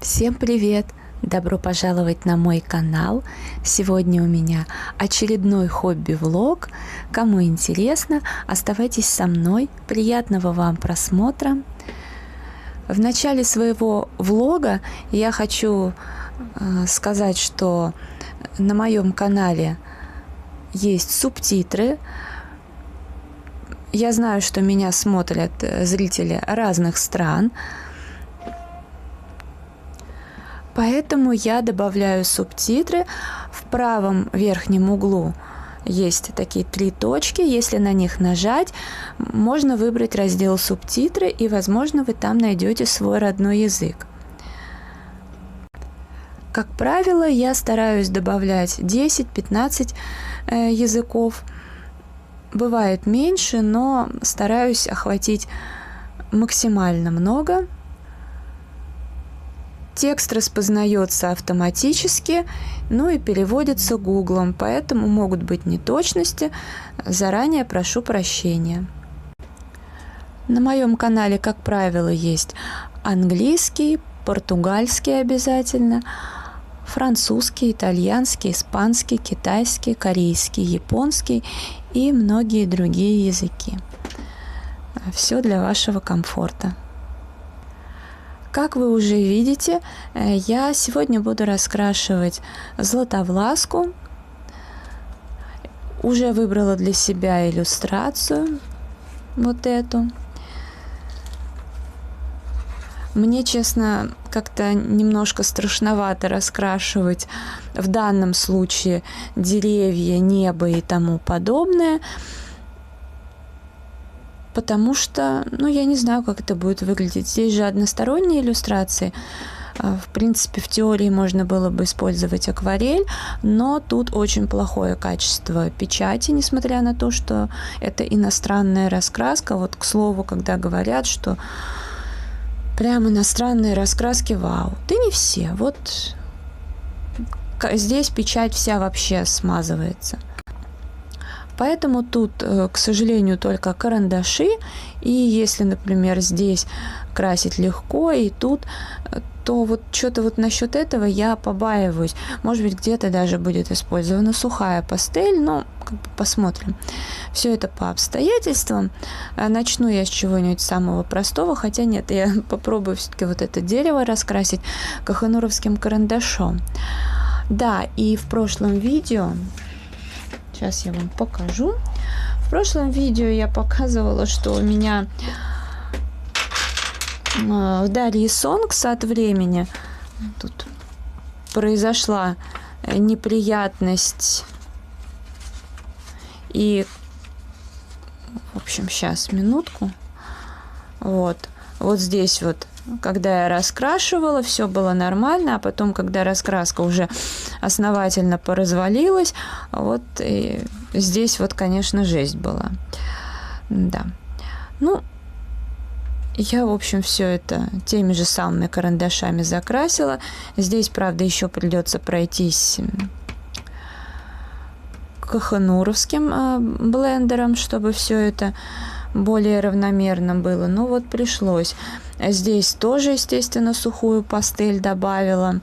Всем привет! Добро пожаловать на мой канал. Сегодня у меня очередной хобби-влог. Кому интересно, оставайтесь со мной. Приятного вам просмотра. В начале своего влога я хочу сказать, что на моем канале есть субтитры. Я знаю, что меня смотрят зрители разных стран. Поэтому я добавляю субтитры. В правом верхнем углу есть такие 3 точки. Если на них нажать, можно выбрать раздел «Субтитры», и, возможно, вы там найдете свой родной язык. Как правило, я стараюсь добавлять 10-15 языков. Бывает меньше, но стараюсь охватить максимально много. Текст распознается автоматически, и переводится Гуглом, поэтому могут быть неточности. Заранее прошу прощения. На моем канале, как правило, есть английский, португальский обязательно, французский, итальянский, испанский, китайский, корейский, японский и многие другие языки. Все для вашего комфорта. Как вы уже видите, я сегодня буду раскрашивать златовласку. Уже выбрала для себя иллюстрацию, вот эту. Мне, честно, как-то немножко страшновато раскрашивать в данном случае деревья, небо и тому подобное. Потому что, я не знаю, как это будет выглядеть. Здесь же односторонние иллюстрации. В принципе, в теории можно было бы использовать акварель, но тут очень плохое качество печати, несмотря на то, что это иностранная раскраска. Вот, к слову, когда говорят, что прям иностранные раскраски, вау. Да не все. Вот здесь печать вся вообще смазывается. Поэтому тут, к сожалению, только карандаши. И если, например, здесь красить легко, и тут, то вот что-то вот насчет этого я побаиваюсь. Может быть, где-то даже будет использована сухая пастель, но посмотрим. Все это по обстоятельствам. Начну я с чего-нибудь самого простого, хотя нет, я попробую все-таки вот это дерево раскрасить кохануровским карандашом. Да, и в прошлом видео... Сейчас я вам покажу. В прошлом видео я показывала, что у меня в Дарьи Сонгс от времени тут произошла неприятность. И, в общем, сейчас, минутку. Вот здесь вот, когда я раскрашивала, все было нормально, а потом, когда раскраска уже основательно поразвалилась, вот и здесь вот, конечно, жесть была. Да. Я, в общем, все это теми же самыми карандашами закрасила. Здесь, правда, еще придется пройтись кохануровским блендером, чтобы все это более равномерно было. Вот пришлось. Здесь тоже, естественно, сухую пастель добавила.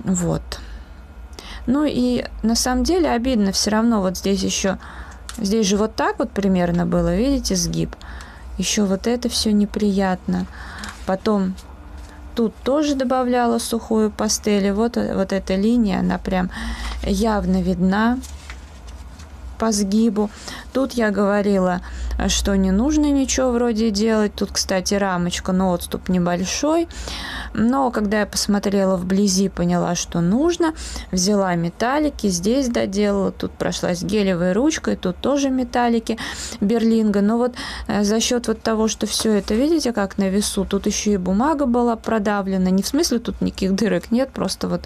Вот. И на самом деле обидно все равно. Вот здесь еще... Здесь же вот так вот примерно было. Видите, сгиб? Еще вот это все неприятно. Потом тут тоже добавляла сухую пастель. И вот эта линия, она прям явно видна по сгибу. Тут я говорила, что не нужно ничего вроде делать. Тут, кстати, рамочка, но отступ небольшой. Но когда я посмотрела вблизи, поняла, что нужно. Взяла металлики, здесь доделала. Тут прошлась гелевой ручкой, тут тоже металлики Берлинга. Но за счет того, что все это, видите, как на весу, тут еще и бумага была продавлена. Не в смысле тут никаких дырок нет, просто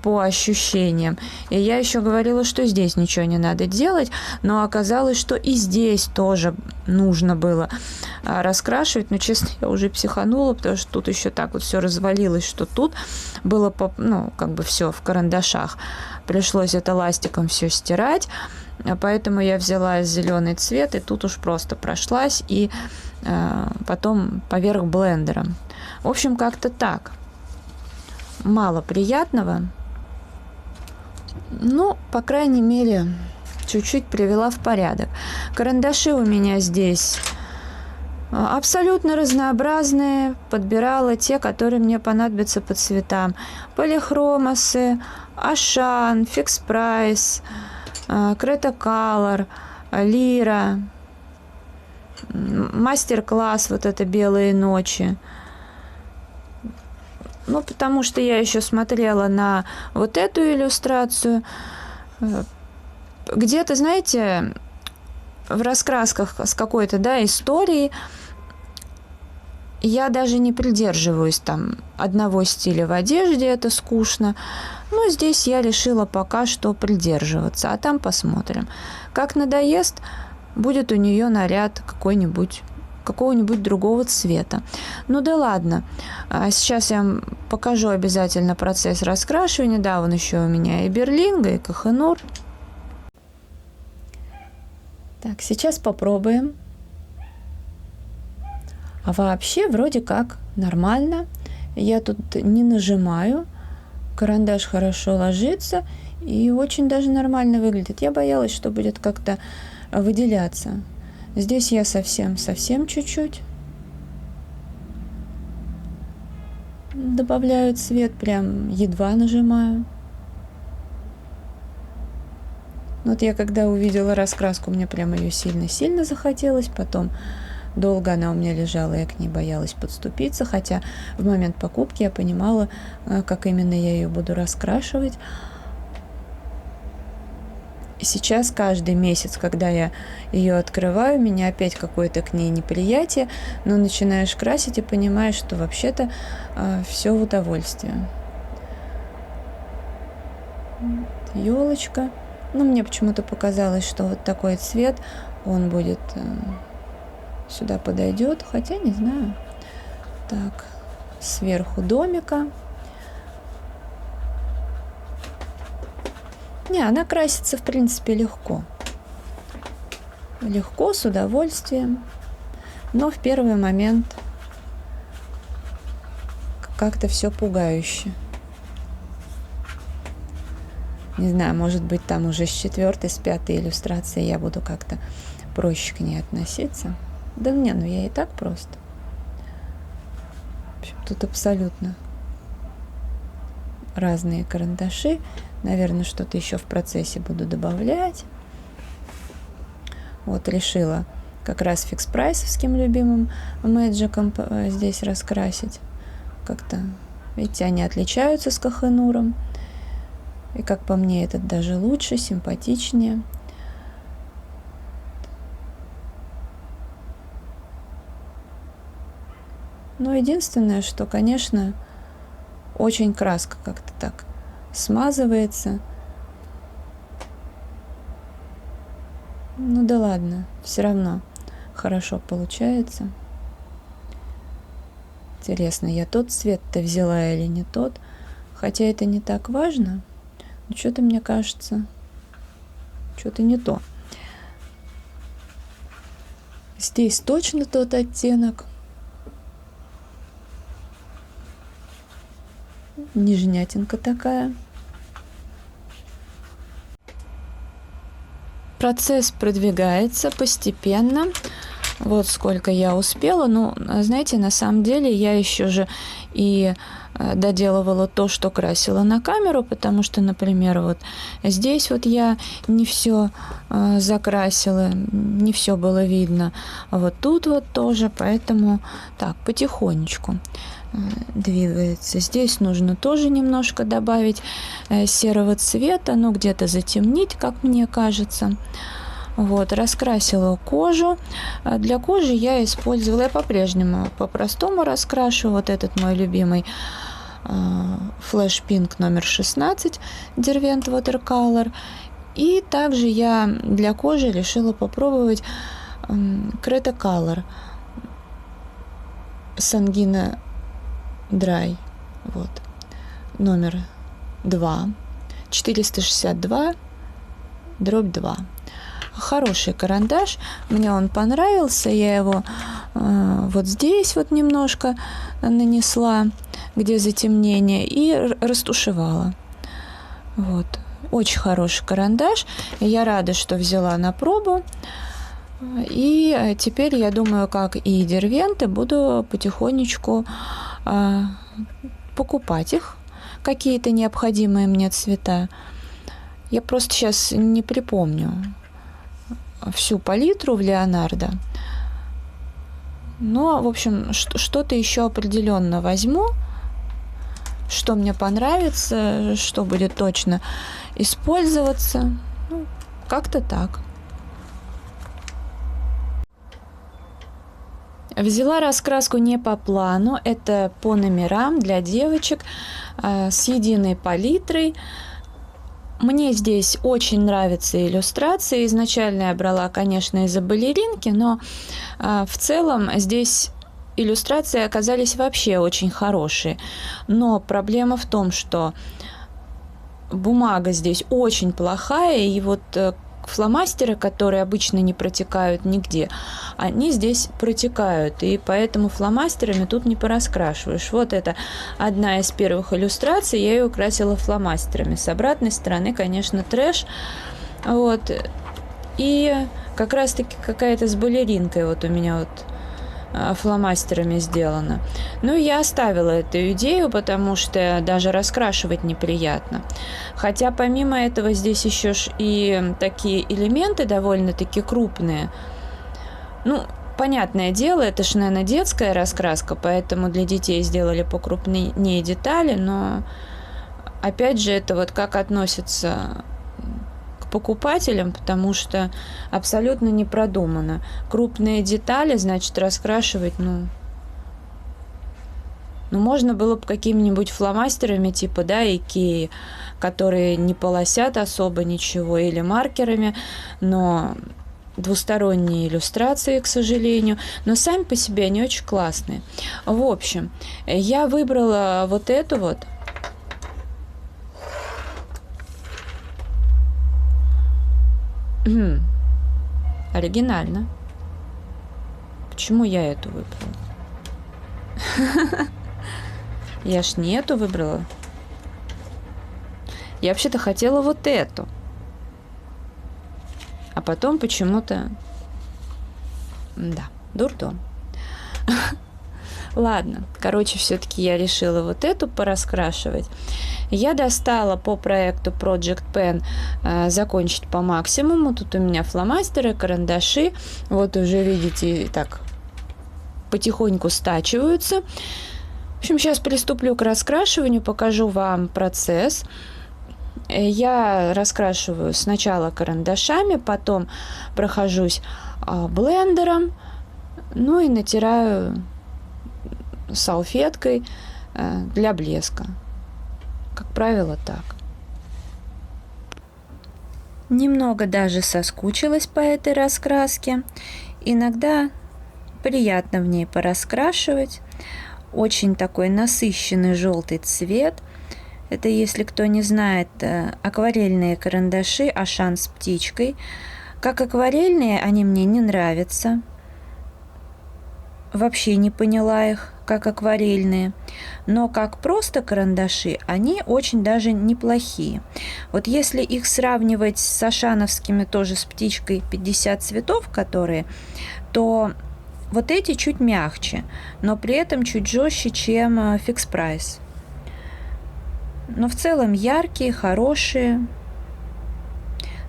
по ощущениям. И я еще говорила, что здесь ничего не надо делать, но оказалось, что и здесь тоже нужно было раскрашивать. Но, честно, я уже психанула, потому что тут еще так вот все развалилось, что тут было, все в карандашах. Пришлось это ластиком все стирать, поэтому я взяла зеленый цвет, и тут уж просто прошлась, и потом поверх блендером. В общем, как-то так. Мало приятного. Ну, по крайней мере, чуть-чуть привела в порядок. Карандаши у меня здесь абсолютно разнообразные. Подбирала те, которые мне понадобятся по цветам. Полихромосы, Ашан, Фикс Прайс, Крета Color, Лира, мастер-класс, вот это «Белые ночи». Ну, потому что я еще смотрела на вот эту иллюстрацию. Где-то, знаете, в раскрасках с какой-то, да, историей я даже не придерживаюсь там одного стиля в одежде, это скучно. Но здесь я решила пока что придерживаться, а там посмотрим. Как надоест, будет у нее наряд какого-нибудь другого цвета. Ну да ладно. Сейчас я вам покажу обязательно процесс раскрашивания. Да, вон еще у меня и Берлинга, и Кохенур. Так, сейчас попробуем. А вообще вроде как нормально. Я тут не нажимаю. Карандаш хорошо ложится и очень даже нормально выглядит. Я боялась, что будет как-то выделяться. Здесь я совсем чуть-чуть добавляю цвет, прям едва нажимаю. Вот я когда увидела раскраску, мне прям ее сильно-сильно захотелось. Потом долго она у меня лежала, я к ней боялась подступиться. Хотя в момент покупки я понимала, как именно я ее буду раскрашивать. И сейчас каждый месяц, когда я ее открываю, у меня опять какое-то к ней неприятие, но начинаешь красить и понимаешь, что вообще-то все в удовольствие. Елочка. Ну, мне почему-то показалось, что вот такой цвет, он будет сюда подойдет, хотя не знаю. Так, сверху домика. Не, она красится, в принципе, легко. Легко, с удовольствием. Но в первый момент как-то все пугающе. Не знаю, может быть, там уже с 4-й, с 5-й иллюстрации я буду как-то проще к ней относиться. Да не, ну я и так просто. В общем, тут абсолютно разные карандаши. Наверное, что-то еще в процессе буду добавлять. Вот решила как раз фикс-прайсовским любимым мэджиком здесь раскрасить. Как-то, видите, они отличаются с Кохенуром. И как по мне, этот даже лучше, симпатичнее. Но единственное, что, конечно, очень краска как-то так смазывается. Ну да ладно, все равно хорошо получается. Интересно, я тот цвет-то взяла или не тот? Хотя это не так важно. Но что-то мне кажется, что-то не то. Здесь точно тот оттенок. Нежнятинка такая. Процесс продвигается постепенно. Вот сколько я успела. Ну, знаете, на самом деле я еще же и доделывала то, что красила на камеру, потому что, например, вот здесь вот я не все закрасила, не все было видно. А вот тут вот тоже, поэтому так, потихонечку двигается. Здесь нужно тоже немножко добавить серого цвета, ну где-то затемнить, как мне кажется. Вот, раскрасила кожу. Для кожи я использовала, я по-прежнему по-простому раскрашиваю. Вот этот мой любимый Flash Pink номер 16 Derwent Watercolor. И также я для кожи решила попробовать Creta Color Sanguina Dry. Вот, номер 2. 462/2. Хороший карандаш, мне он понравился, я его вот здесь вот немножко нанесла, где затемнение, и растушевала. Вот. Очень хороший карандаш. Я рада, что взяла на пробу. И теперь я думаю, как и дервенты, буду потихонечку покупать их, какие-то необходимые мне цвета. Я просто сейчас не припомню всю палитру в Леонардо. Но, в общем, что-то еще определенно возьму, что мне понравится, что будет точно использоваться. Ну, как-то так. Взяла раскраску не по плану, это по номерам для девочек с единой палитрой. Мне здесь очень нравятся иллюстрации. Изначально я брала, конечно, из-за балеринки, но в целом здесь иллюстрации оказались вообще очень хорошие. Но проблема в том, что бумага здесь очень плохая, и вот фломастеры, которые обычно не протекают нигде, они здесь протекают, и поэтому фломастерами тут не пораскрашиваешь. Вот это одна из первых иллюстраций, я ее украсила фломастерами. С обратной стороны, конечно, трэш. Вот. И как раз-таки какая-то с балеринкой вот у меня вот фломастерами сделано. Ну, я оставила эту идею, потому что даже раскрашивать неприятно. Хотя помимо этого здесь еще и такие элементы довольно-таки крупные. Ну, понятное дело, это же, наверное, детская раскраска, поэтому для детей сделали покрупнее детали, но опять же, это вот как относится покупателям, потому что абсолютно не продумано. Крупные детали, значит, раскрашивать, ну, можно было бы какими-нибудь фломастерами, типа, да, Икеи, которые не полосят особо ничего, или маркерами, но двусторонние иллюстрации, к сожалению, но сами по себе они очень классные. В общем, я выбрала вот эту вот. Оригинально. Почему я эту выбрала? Я ж не эту выбрала. Я вообще-то хотела вот эту. А потом почему-то... Да, дурдом. Ладно, короче, все-таки я решила вот эту пораскрашивать. Я достала по проекту Project Pen закончить по максимуму. Тут у меня фломастеры, карандаши. Вот уже видите, так потихоньку стачиваются. В общем, сейчас приступлю к раскрашиванию, покажу вам процесс. Я раскрашиваю сначала карандашами, потом прохожусь блендером, ну и натираю салфеткой для блеска. Как правило, так. Немного даже соскучилась по этой раскраске. Иногда приятно в ней пораскрашивать. Очень такой насыщенный желтый цвет. Это, если кто не знает, акварельные карандаши Ашан с птичкой. Как акварельные они мне не нравятся. Вообще не поняла их, как акварельные. Но как просто карандаши, они очень даже неплохие. Вот если их сравнивать с ашановскими, тоже с птичкой 50 цветов, которые, то вот эти чуть мягче, но при этом чуть жестче, чем Fix Price. Но в целом яркие, хорошие.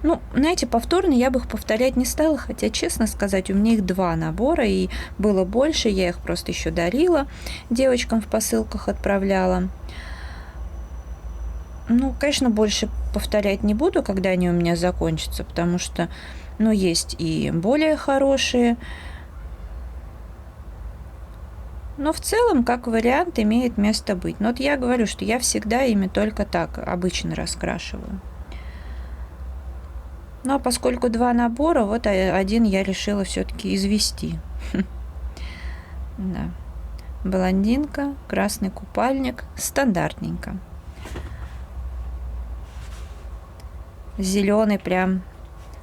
Ну, знаете, повторно я бы их повторять не стала, хотя, честно сказать, у меня их 2 набора, и было больше, я их просто еще дарила, девочкам в посылках отправляла. Ну, конечно, больше повторять не буду, когда они у меня закончатся, потому что, ну, есть и более хорошие. Но в целом, как вариант, имеет место быть. Но вот я говорю, что я всегда ими только так обычно раскрашиваю. Ну, а поскольку 2 набора, вот один я решила все-таки извести. Да. Блондинка, красный купальник, стандартненько. Зеленый прям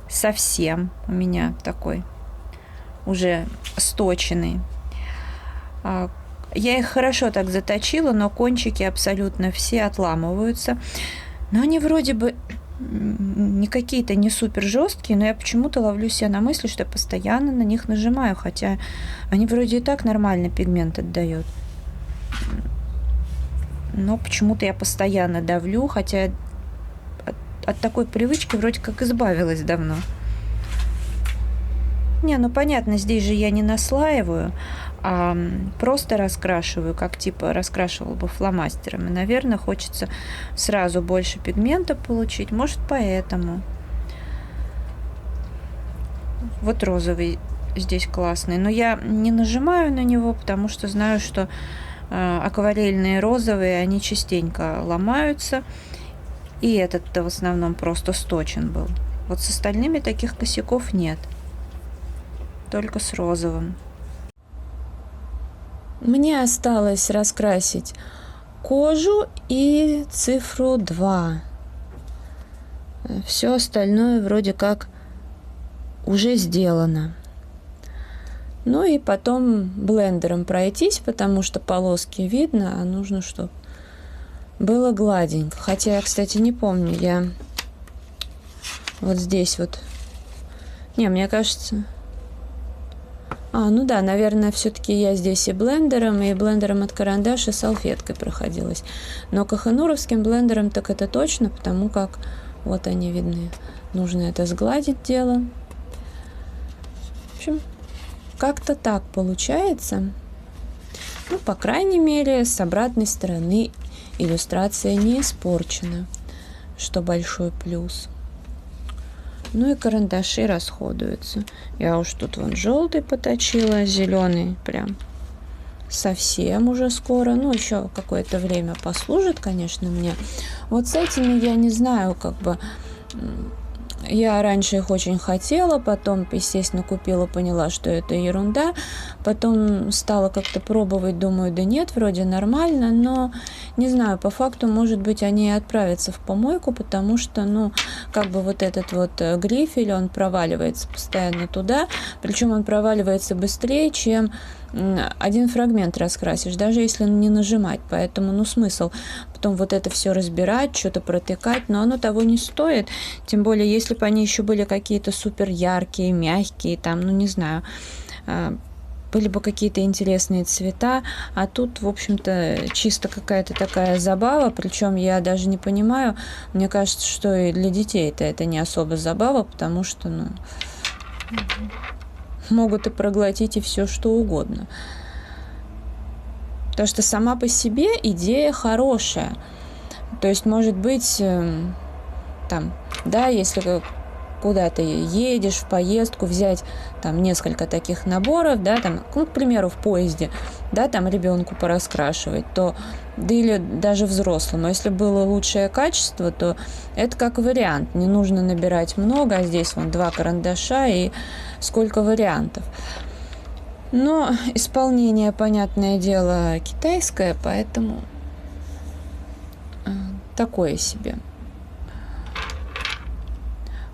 совсем у меня такой, уже сточенный. Я их хорошо так заточила, но кончики абсолютно все отламываются. Но они вроде бы не какие-то не супер жесткие, но я почему-то ловлю себя на мысли, что я постоянно на них нажимаю, хотя они вроде и так нормально пигмент отдают. Но почему-то я постоянно давлю, хотя от такой привычки вроде как избавилась давно. Не, ну понятно, здесь же я не наслаиваю, а просто раскрашиваю, как типа раскрашивала бы фломастером. И, наверное, хочется сразу больше пигмента получить. Может, поэтому. Вот розовый здесь классный. Но я не нажимаю на него, потому что знаю, что акварельные розовые, они частенько ломаются. И этот-то в основном просто сточен был. Вот с остальными таких косяков нет. Только с розовым. Мне осталось раскрасить кожу и цифру 2. Все остальное вроде как уже сделано. Ну и потом блендером пройтись, потому что полоски видно, а нужно, чтобы было гладенько. Хотя я, кстати, не помню, я вот здесь вот... Не, мне кажется... ну да, наверное, все-таки я здесь и блендером от карандаша салфеткой проходилась. Но кахенуровским блендером так это точно, потому как вот они видны. Нужно это сгладить дело. В общем, как-то так получается. Ну, по крайней мере, с обратной стороны иллюстрация не испорчена, что большой плюс. Ну и карандаши расходуются. Я уж тут вон желтый поточила, зеленый прям совсем уже скоро. Ну, еще какое-то время послужит, конечно, мне. Вот с этими я не знаю, как бы... Я раньше их очень хотела, потом, естественно, купила, поняла, что это ерунда. Потом стала как-то пробовать, думаю, да нет, вроде нормально, но не знаю, по факту, может быть, они и отправятся в помойку, потому что, ну, как бы вот этот вот грифель, он проваливается постоянно туда, причем он проваливается быстрее, чем один фрагмент раскрасишь, даже если не нажимать, поэтому, ну, смысл потом вот это все разбирать, что-то протыкать, но оно того не стоит, тем более, если бы они еще были какие-то супер яркие, мягкие, там, ну, не знаю, были бы какие-то интересные цвета, а тут, в общем-то, чисто какая-то такая забава, причем я даже не понимаю, мне кажется, что и для детей-то это не особо забава, потому что, ну, могут и проглотить и все, что угодно. Потому что сама по себе идея хорошая. То есть, может быть, там, да, если куда-то едешь в поездку, взять там несколько таких наборов, да, там, ну, к примеру, в поезде, да, там ребенку пораскрашивать, то, да или даже взрослому, если было лучшее качество, то это как вариант, не нужно набирать много, а здесь вон 2 карандаша и сколько вариантов. Но исполнение, понятное дело, китайское, поэтому такое себе.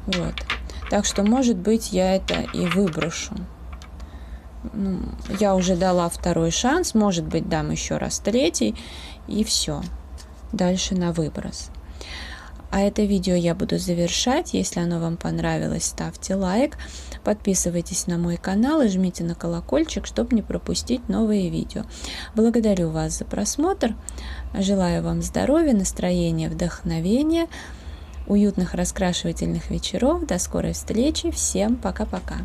Вот. Так что, может быть, я это и выброшу. Ну, я уже дала 2-й шанс, может быть, дам еще раз 3-й, и все. Дальше на выброс. А это видео я буду завершать. Если оно вам понравилось, ставьте лайк, подписывайтесь на мой канал и жмите на колокольчик, чтобы не пропустить новые видео. Благодарю вас за просмотр. Желаю вам здоровья, настроения, вдохновения, уютных раскрашивательных вечеров. До скорой встречи. Всем пока-пока.